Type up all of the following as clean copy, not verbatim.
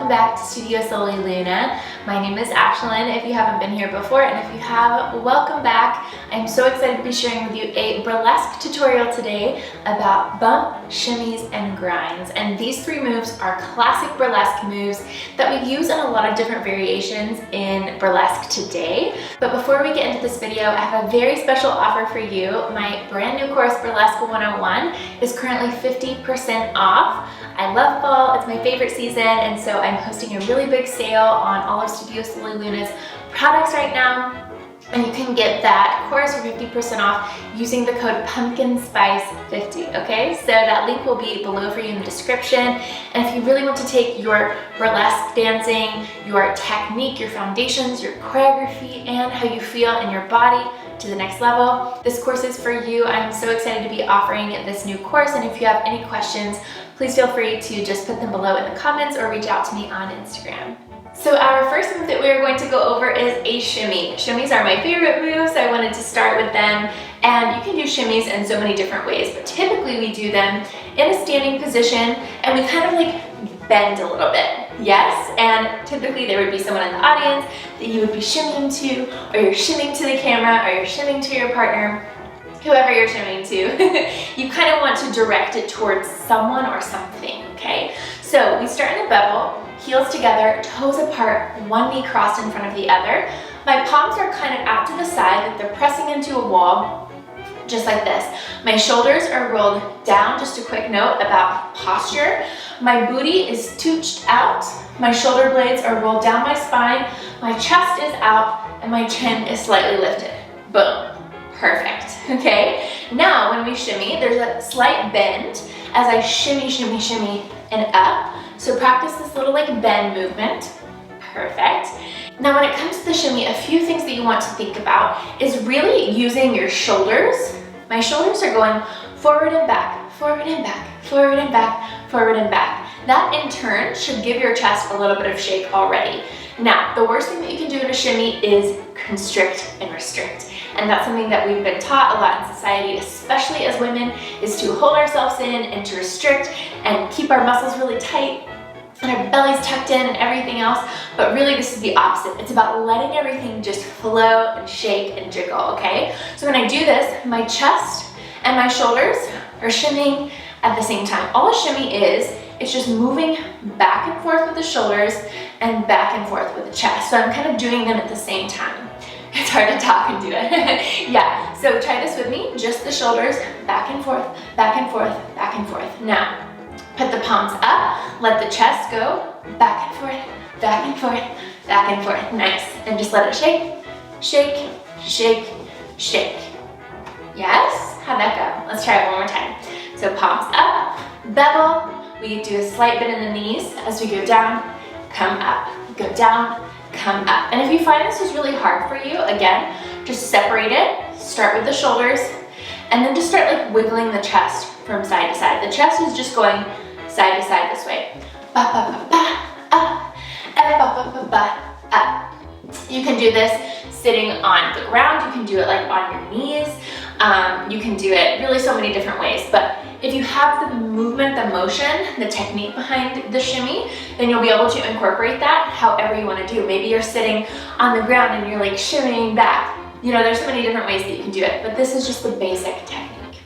welcome back to Studio Solely Luna. My name is Ashlyn if you haven't been here before, and if you have, welcome back. I'm so excited to be sharing with you a burlesque tutorial today about bump, shimmies, and grinds. And these three moves are classic burlesque moves that we use in a lot of different variations in burlesque today. But before we get into this video, I have a very special offer for you. My brand new course, Burlesque 101, is currently 50% off. I love fall, it's my favorite season, and so I'm hosting a really big sale on all of Studio Solely Luna's products right now. And you can get that course for 50% off using the code PUMPKINSPICE50, okay? So that link will be below for you in the description. And if you really want to take your burlesque dancing, your technique, your foundations, your choreography, and how you feel in your body to the next level, this course is for you. I'm so excited to be offering this new course, and if you have any questions, please feel free to just put them below in the comments or reach out to me on Instagram. So our first move that we are going to go over is a shimmy. Shimmies are my favorite moves, so I wanted to start with them. And you can do shimmies in so many different ways, but typically we do them in a standing position and we kind of like bend a little bit. Yes, and typically there would be someone in the audience that you would be shimmying to, or you're shimmying to the camera, or you're shimmying to your partner, whoever you're shimmying to. You kind of want to direct it towards someone or something, okay? So we start in the bevel, heels together, toes apart, one knee crossed in front of the other. My palms are kind of out to the side, like they're pressing into a wall, just like this. My shoulders are rolled down, just a quick note about posture. My booty is tooched out, my shoulder blades are rolled down my spine, my chest is out, and my chin is slightly lifted. Boom. Perfect, okay? Now, when we shimmy, there's a slight bend as I shimmy, shimmy, shimmy, and up. So practice this little like bend movement. Perfect. Now, when it comes to the shimmy, a few things that you want to think about is really using your shoulders. My shoulders are going forward and back, forward and back, forward and back, forward and back. That in turn should give your chest a little bit of shake already. Now, the worst thing that you can do in a shimmy is constrict and restrict. And that's something that we've been taught a lot in society, especially as women, is to hold ourselves in and to restrict and keep our muscles really tight and our bellies tucked in and everything else. But really this is the opposite. It's about letting everything just flow and shake and jiggle, okay? So when I do this, my chest and my shoulders are shimmying at the same time. All a shimmy is, it's just moving back and forth with the shoulders and back and forth with the chest. So I'm kind of doing them at the same time. It's hard to talk and do it. Yeah, so try this with me. Just the shoulders, back and forth, back and forth, back and forth. Now, put the palms up, let the chest go, back and forth, back and forth, back and forth. Nice. And just let it shake, shake, shake, shake. Yes? How'd that go? Let's try it one more time. So palms up, bevel. We do a slight bend in the knees as we go down, come up, go down, come up. And if you find this is really hard for you, again, just separate it, start with the shoulders, and then just start like wiggling the chest from side to side. The chest is just going side to side this way. Ba, ba, ba, ba, up, and ba, ba, ba, ba, up. You can do this sitting on the ground, you can do it like on your knees, you can do it really so many different ways. But if you have the movement, the motion, the technique behind the shimmy, then you'll be able to incorporate that however you want to do. Maybe you're sitting on the ground and you're like shimmying back. You know, there's so many different ways that you can do it, but this is just the basic technique.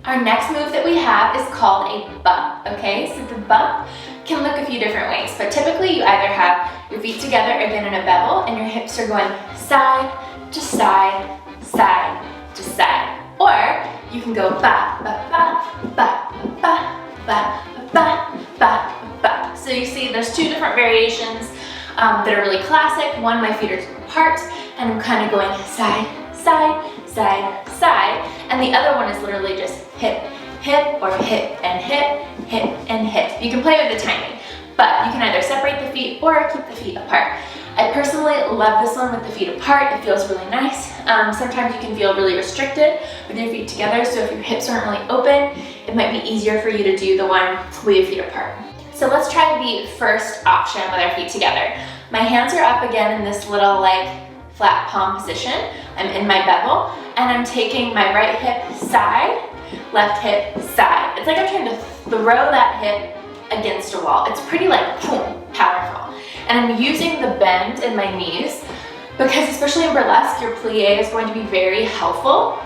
Our next move that we have is called a bump, okay? So the bump can look a few different ways, but typically you either have your feet together again in a bevel and your hips are going side to side, side to side. Or you can go ba, ba, ba, ba, ba, ba, ba, ba, ba. So you see there's two different variations that are really classic. One, my feet are apart and I'm kind of going side, side, side, side. And the other one is literally just hip, hip, or hip and hip, hip and hip. You can play with the timing, but you can either separate the feet or keep the feet apart. I personally love this one with the feet apart. It feels really nice. Sometimes you can feel really restricted with your feet together, so if your hips aren't really open, it might be easier for you to do the one with your feet apart. So let's try the first option with our feet together. My hands are up again in this little like flat palm position. I'm in my bevel and I'm taking my right hip side, left hip side. It's like I'm trying to throw that hip against a wall. It's pretty like boom, powerful. And I'm using the bend in my knees because especially in burlesque, your plie is going to be very helpful.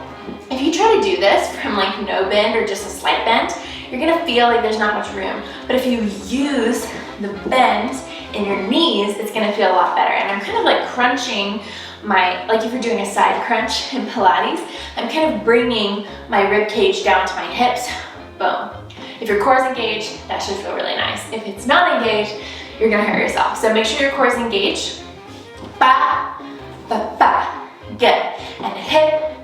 If you try to do this from like no bend or just a slight bend, you're gonna feel like there's not much room. But if you use the bend in your knees, it's gonna feel a lot better. And I'm kind of like crunching like if you're doing a side crunch in Pilates, I'm kind of bringing my rib cage down to my hips, boom. If your core is engaged, that should feel really nice. If it's not engaged, you're gonna hurt yourself. So make sure your core is engaged. Ba, ba, ba, good. And hip,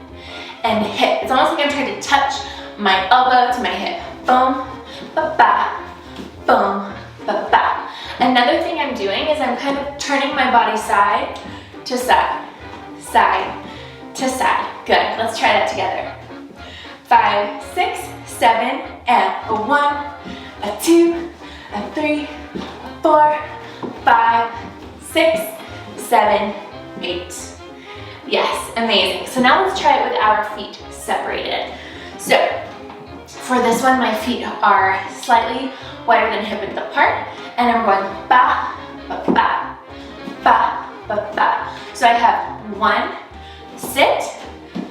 and hip. It's almost like I'm trying to touch my elbow to my hip. Boom, ba, ba, boom, ba, ba. Another thing I'm doing is I'm kind of turning my body side to side, side to side. Good, let's try that together. 5, 6, 7, and a 1, a 2, a 3, a 4, 5, 6, 7, 8. Yes, amazing. So now let's try it with our feet separated. So for this one, my feet are slightly wider than hip width apart, and I'm going ba, ba, ba, ba, ba, ba. So I have 1, sit,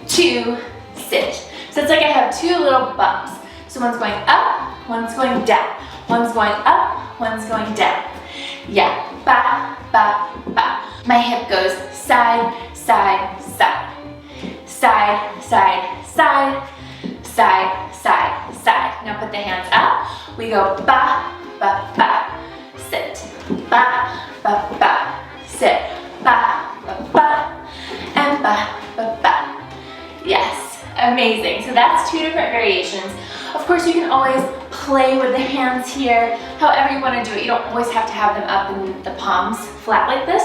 2, sit. So it's like I have 2 little bumps. So one's going up, one's going down. One's going up, one's going down. Yeah, ba, ba, ba. My hip goes side, side, side. Side, side, side. Side, side, side. Now put the hands up. We go ba, ba, ba. Sit. Ba, ba, ba. Sit. Ba, ba, ba. And ba, ba, ba. Yes, amazing. So that's 2 different variations. Of course, you can always play with the hands here, however you want to do it. You don't always have to have them up in the palms flat like this,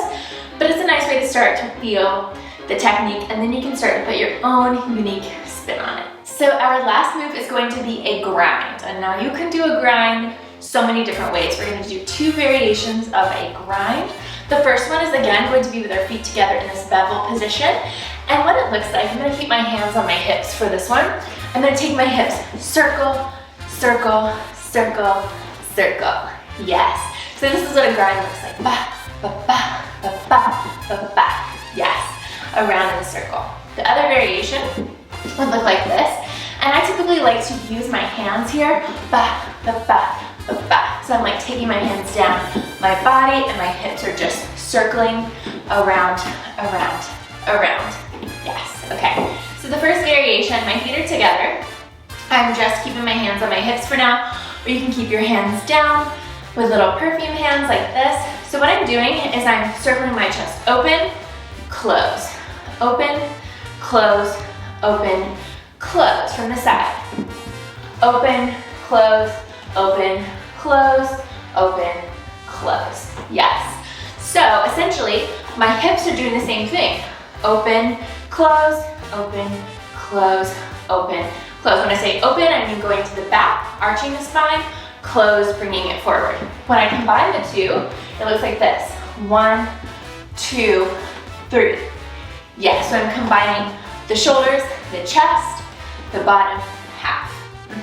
but it's a nice way to start to feel the technique, and then you can start to put your own unique spin on it. So our last move is going to be a grind, and now you can do a grind so many different ways. We're going to do 2 variations of a grind. The first one is again going to be with our feet together in this bevel position, and what it looks like, I'm going to keep my hands on my hips for this one. I'm going to take my hips, circle, circle, circle, circle. Yes. So this is what a grind looks like. Ba, ba, ba, ba, ba, ba, ba. Yes. Around in a circle. The other variation would look like this, and I typically like to use my hands here. Ba, ba, ba, ba, ba. So I'm like taking my hands down my body, and my hips are just circling around, around, around. Yes. Okay. So the first variation, my feet are together. I'm just keeping my hands on my hips for now, or you can keep your hands down with little perfume hands like this. So what I'm doing is I'm circling my chest open, close, open, close, open, close from the side. Open, close, open, close, open, close. Yes. So essentially, my hips are doing the same thing. Open, close, open, close, open, close. When I say open, I mean going to the back, arching the spine, close, bringing it forward. When I combine the 2, it looks like this. 1, 2, 3. Yes, so I'm combining the shoulders, the chest, the bottom half.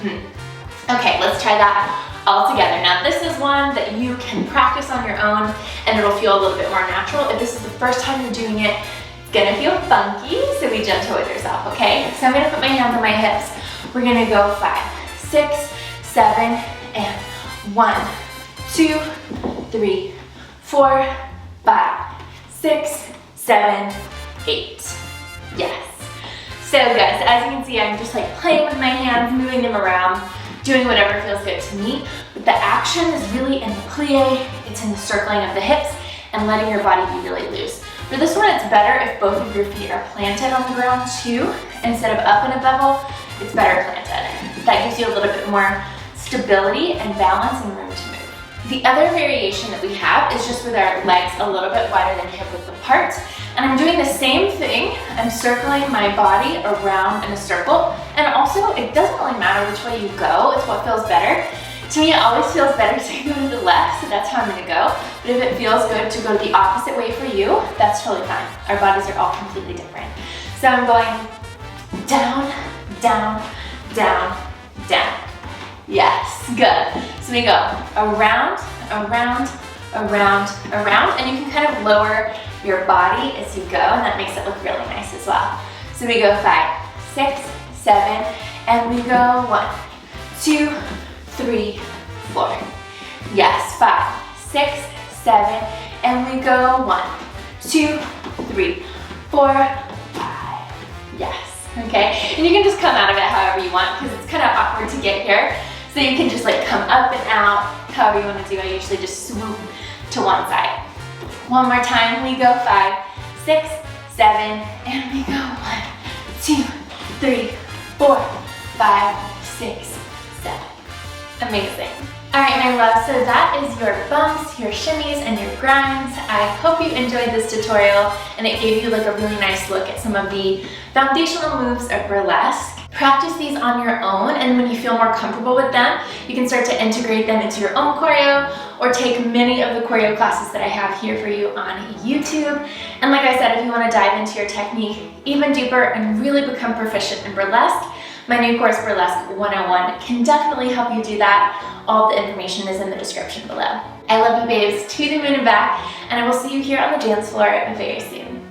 Okay, let's try that all together. Now this is one that you can practice on your own and it'll feel a little bit more natural. If this is the first time you're doing it, it's gonna feel funky, so be gentle with yourself, okay? So I'm gonna put my hands on my hips. We're gonna go 5, 6, 7, and 1, 2, 3, 4, 5, 6, 7, 8. Yes. So good. So as you can see, I'm just like playing with my hands, moving them around, doing whatever feels good to me. But the action is really in the plie, it's in the circling of the hips, and letting your body be really loose. For this one, it's better if both of your feet are planted on the ground too. Instead of up in a bevel, it's better planted. That gives you a little bit more stability and balance and room to move. The other variation that we have is just with our legs a little bit wider than hip width apart. And I'm doing the same thing. I'm circling my body around in a circle. And also, it doesn't really matter which way you go, it's what feels better. To me, it always feels better to go to the left, so that's how I'm gonna go. But if it feels good to go the opposite way for you, that's totally fine. Our bodies are all completely different. So I'm going down, down, down, down. Yes, good. So we go around, around, around, around, and you can kind of lower your body as you go, and that makes it look really nice as well. So we go 5, 6, 7, and we go 1, 2, 3, 4. Yes, 5, 6, 7, and we go 1, 2, 3, 4, 5. Yes, okay. And you can just come out of it however you want because it's kind of awkward to get here. So you can just like come up and out, however you want to do. I usually just swoop to one side. One more time, we go 5, 6, 7, and we go 1, 2, 3, 4, 5, 6, 7. Amazing. All right, my love, so that is your bumps, your shimmies, and your grinds. I hope you enjoyed this tutorial and it gave you like a really nice look at some of the foundational moves of burlesque. Practice these on your own, and when you feel more comfortable with them, you can start to integrate them into your own choreo or take many of the choreo classes that I have here for you on YouTube. And like I said, if you want to dive into your technique even deeper and really become proficient in burlesque, my new course, Burlesque 101, can definitely help you do that. All the information is in the description below. I love you, babes, to the moon and back, and I will see you here on the dance floor very soon.